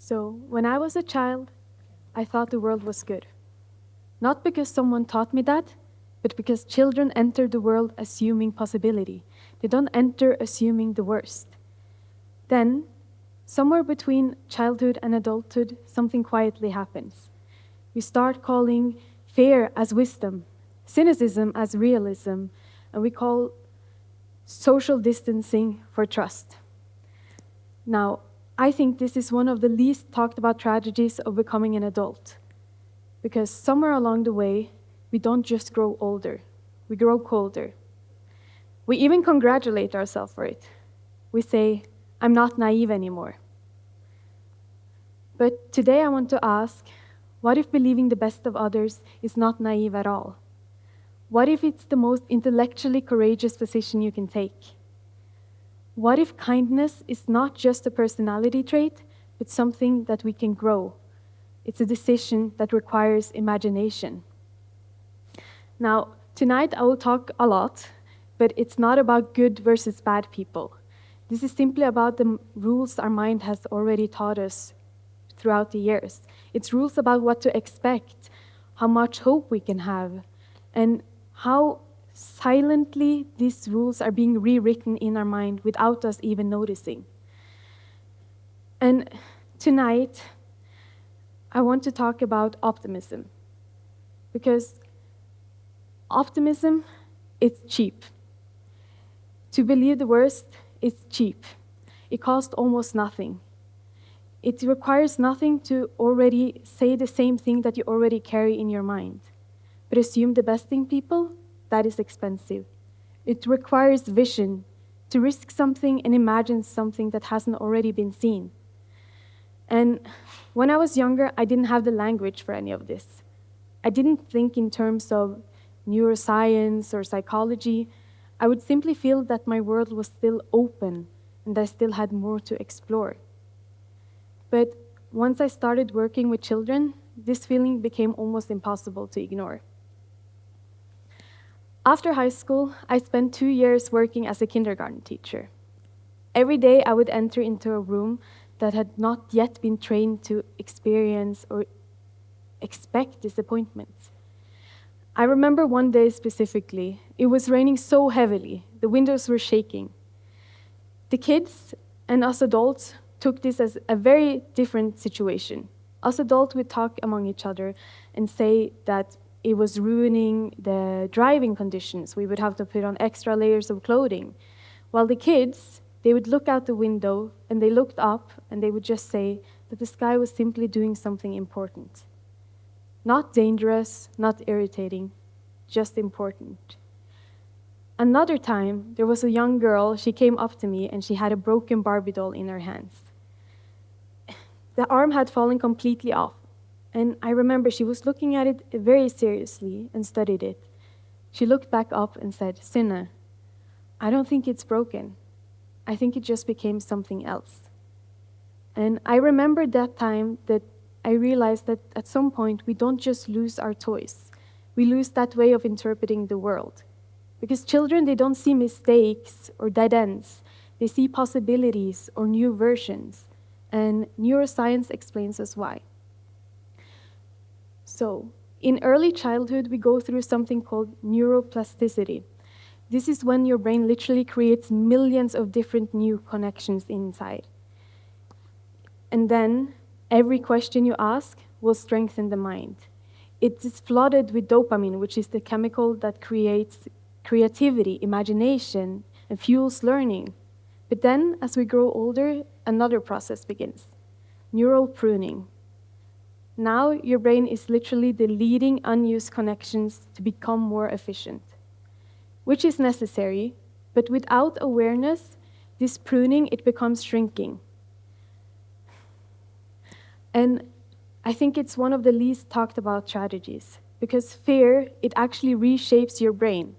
So, when I was a child, I thought the world was good. Not because someone taught me that, but because children enter the world assuming possibility. They don't enter assuming the worst. Then, somewhere between childhood and adulthood, something quietly happens. We start calling fear as wisdom, cynicism as realism, and we call social distancing for trust. Now, I think this is one of the least talked about tragedies of becoming an adult. Because somewhere along the way, we don't just grow older, we grow colder. We even congratulate ourselves for it. We say, I'm not naive anymore. But today I want to ask, what if believing the best of others is not naive at all? What if it's the most intellectually courageous position you can take? What if kindness is not just a personality trait, but something that we can grow? It's a decision that requires imagination. Now, tonight I will talk a lot, but it's not about good versus bad people. This is simply about the rules our mind has already taught us throughout the years. It's rules about what to expect, how much hope we can have, and how silently these rules are being rewritten in our mind without us even noticing. And tonight, I want to talk about optimism. Because optimism is cheap. To believe the worst is cheap. It costs almost nothing. It requires nothing to already say the same thing that you already carry in your mind. But assume the best in people, that is expensive. It requires vision to risk something and imagine something that hasn't already been seen. And when I was younger, I didn't have the language for any of this. I didn't think in terms of neuroscience or psychology. I would simply feel that my world was still open and I still had more to explore. But once I started working with children, this feeling became almost impossible to ignore. After high school, I spent 2 years working as a kindergarten teacher. Every day I would enter into a room that had not yet been trained to experience or expect disappointment. I remember one day specifically, it was raining so heavily, the windows were shaking. The kids and us adults took this as a very different situation. Us adults would talk among each other and say that it was ruining the driving conditions. We would have to put on extra layers of clothing. While the kids, they would look out the window and they looked up and they would just say that the sky was simply doing something important. Not dangerous, not irritating, just important. Another time, there was a young girl, she came up to me and she had a broken Barbie doll in her hands. The arm had fallen completely off. And I remember she was looking at it very seriously and studied it. She looked back up and said, Synne, I don't think it's broken. I think it just became something else. And I remember that time that I realized that at some point we don't just lose our toys. We lose that way of interpreting the world. Because children, they don't see mistakes or dead ends. They see possibilities or new versions. And neuroscience explains us why. So, in early childhood, we go through something called neuroplasticity. This is when your brain literally creates millions of different new connections inside. And then, every question you ask will strengthen the mind. It is flooded with dopamine, which is the chemical that creates creativity, imagination, and fuels learning. But then, as we grow older, another process begins, neural pruning. Now your brain is literally deleting unused connections to become more efficient, which is necessary, but without awareness, this pruning, it becomes shrinking. And I think it's one of the least talked about tragedies, because fear, it actually reshapes your brain.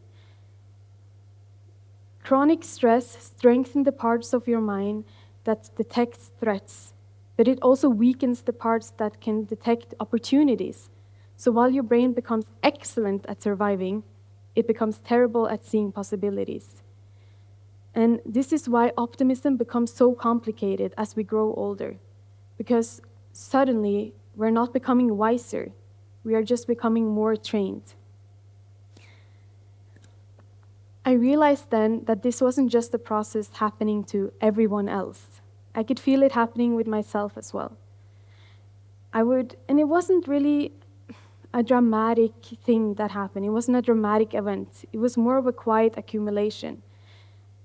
Chronic stress strengthens the parts of your mind that detect threats, but it also weakens the parts that can detect opportunities. So while your brain becomes excellent at surviving, it becomes terrible at seeing possibilities. And this is why optimism becomes so complicated as we grow older, because suddenly we're not becoming wiser. We are just becoming more trained. I realized then that this wasn't just a process happening to everyone else. I could feel it happening with myself as well. And it wasn't really a dramatic thing that happened. It wasn't a dramatic event. It was more of a quiet accumulation.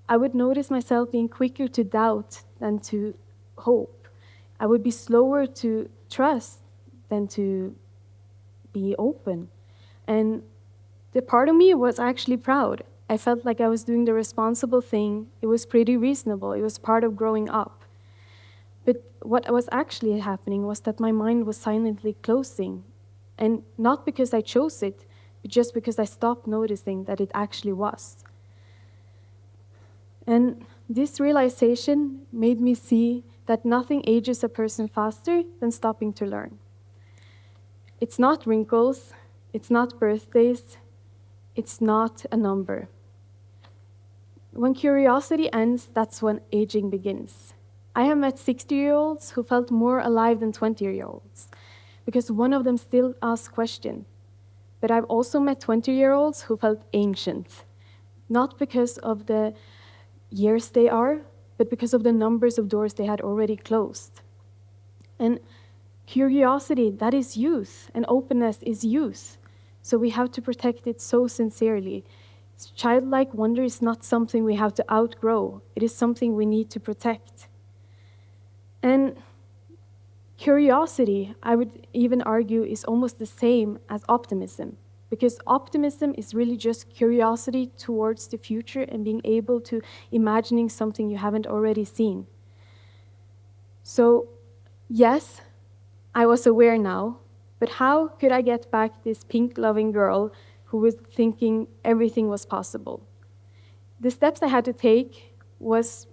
I would notice myself being quicker to doubt than to hope. I would be slower to trust than to be open. And the part of me was actually proud. I felt like I was doing the responsible thing. It was pretty reasonable. It was part of growing up. But what was actually happening was that my mind was silently closing. And not because I chose it, but just because I stopped noticing that it actually was. And this realization made me see that nothing ages a person faster than stopping to learn. It's not wrinkles, it's not birthdays, it's not a number. When curiosity ends, that's when aging begins. I have met 60-year-olds who felt more alive than 20-year-olds because one of them still asks questions. But I've also met 20-year-olds who felt ancient, not because of the years they are, but because of the numbers of doors they had already closed. And curiosity, that is youth, and openness is youth. So we have to protect it so sincerely. Childlike wonder is not something we have to outgrow. It is something we need to protect. And curiosity, I would even argue, is almost the same as optimism, because optimism is really just curiosity towards the future and being able to imagining something you haven't already seen. So, yes, I was aware now, but how could I get back this pink-loving girl who was thinking everything was possible? The steps I had to take was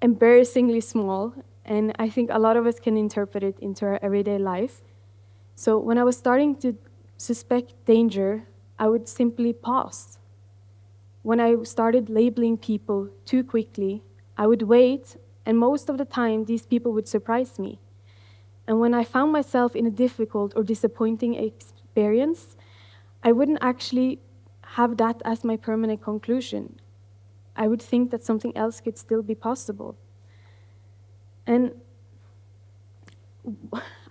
embarrassingly small, and I think a lot of us can interpret it into our everyday life. So when I was starting to suspect danger, I would simply pause. When I started labeling people too quickly, I would wait, and most of the time, these people would surprise me. And when I found myself in a difficult or disappointing experience, I wouldn't actually have that as my permanent conclusion. I would think that something else could still be possible. And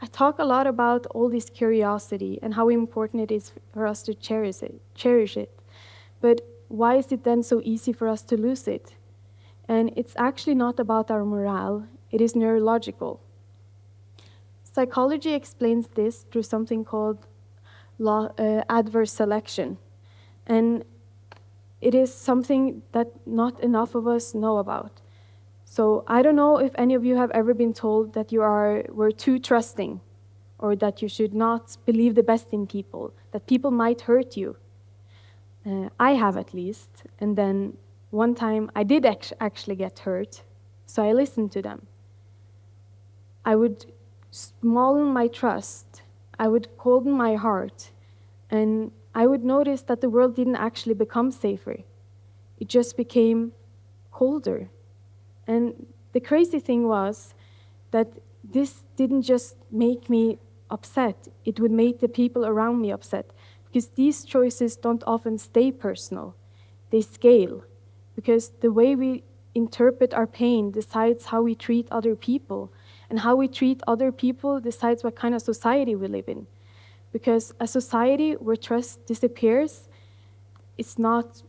I talk a lot about all this curiosity and how important it is for us to cherish it. But why is it then so easy for us to lose it? And it's actually not about our morale, it is neurological. Psychology explains this through something called adverse selection. And it is something that not enough of us know about. So I don't know if any of you have ever been told that were too trusting, or that you should not believe the best in people, that people might hurt you. I have, at least. And then one time I did actually get hurt, so I listened to them. I would small my trust, I would cold my heart, and I would notice that the world didn't actually become safer. It just became colder. And the crazy thing was that this didn't just make me upset, it would make the people around me upset, because these choices don't often stay personal, they scale, because the way we interpret our pain decides how we treat other people, and how we treat other people decides what kind of society we live in. Because a society where trust disappears, it's not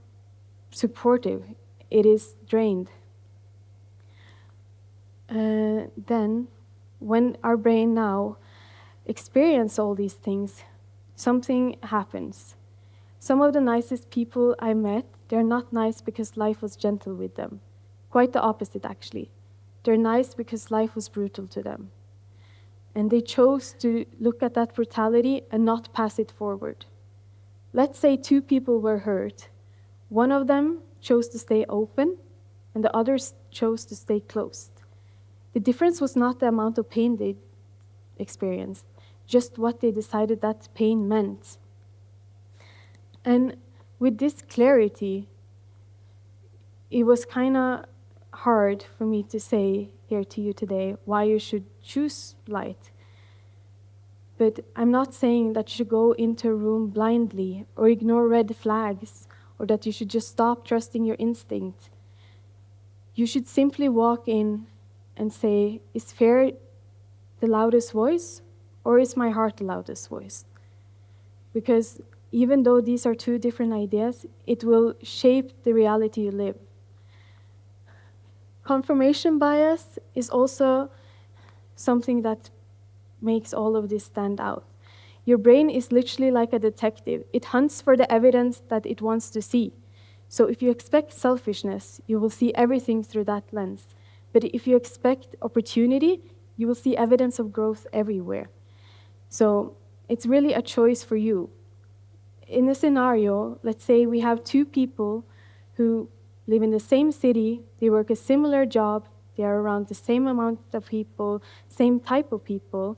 supportive, it is drained. Then, when our brain now experiences all these things, something happens. Some of the nicest people I met, they're not nice because life was gentle with them. Quite the opposite, actually. They're nice because life was brutal to them. And they chose to look at that brutality and not pass it forward. Let's say two people were hurt. One of them chose to stay open, and the others chose to stay closed. The difference was not the amount of pain they experienced, just what they decided that pain meant. And with this clarity, it was kind of hard for me to say here to you today why you should choose light. But I'm not saying that you should go into a room blindly or ignore red flags or that you should just stop trusting your instinct. You should simply walk in and say, is fear the loudest voice or is my heart the loudest voice? Because even though these are two different ideas, it will shape the reality you live. Confirmation bias is also something that makes all of this stand out. Your brain is literally like a detective. It hunts for the evidence that it wants to see. So if you expect selfishness, you will see everything through that lens. But if you expect opportunity, you will see evidence of growth everywhere. So it's really a choice for you. In a scenario, let's say we have two people who live in the same city, they work a similar job, they are around the same amount of people, same type of people,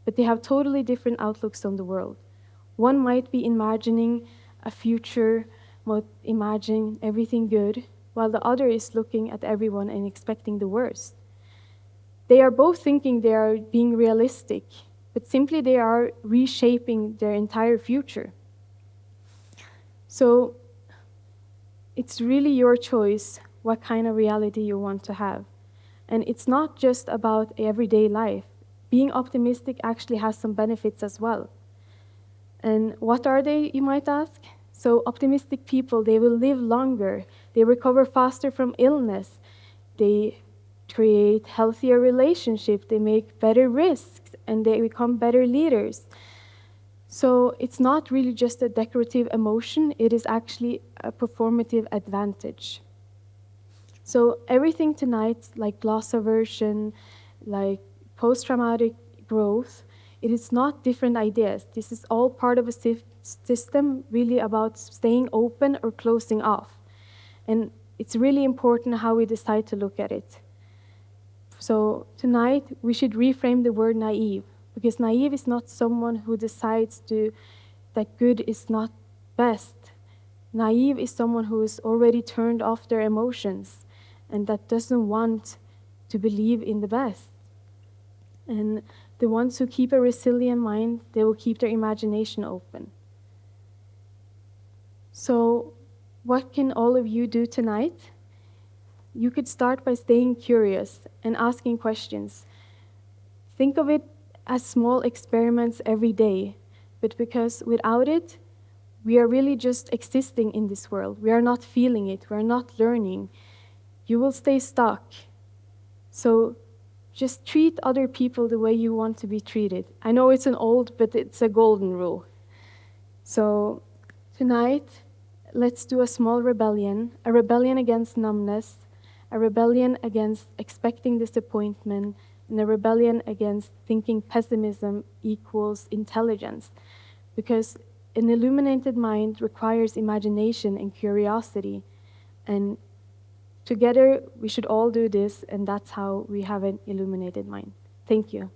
but they have totally different outlooks on the world. One might be imagining a future, might imagine everything good, while the other is looking at everyone and expecting the worst. They are both thinking they are being realistic, but simply they are reshaping their entire future. So it's really your choice what kind of reality you want to have. And it's not just about everyday life. Being optimistic actually has some benefits as well. And what are they, you might ask? So optimistic people, they will live longer. They recover faster from illness. They create healthier relationships. They make better risks, and they become better leaders. So it's not really just a decorative emotion. It is actually a performative advantage. So everything tonight, like loss aversion, like post-traumatic growth, it is not different ideas. This is all part of a system really about staying open or closing off. And it's really important how we decide to look at it. So tonight, we should reframe the word naive, because naive is not someone who decides that good is not best. Naive is someone who is already turned off their emotions and that doesn't want to believe in the best. And the ones who keep a resilient mind, they will keep their imagination open. So what can all of you do tonight? You could start by staying curious and asking questions. Think of it as small experiments every day, but because without it, we are really just existing in this world. We are not feeling it. We are not learning. You will stay stuck. So just treat other people the way you want to be treated. I know it's an old, but it's a golden rule. So tonight, let's do a small rebellion, a rebellion against numbness, a rebellion against expecting disappointment, and a rebellion against thinking pessimism equals intelligence. Because an illuminated mind requires imagination and curiosity. And together, we should all do this, and that's how we have an illuminated mind. Thank you.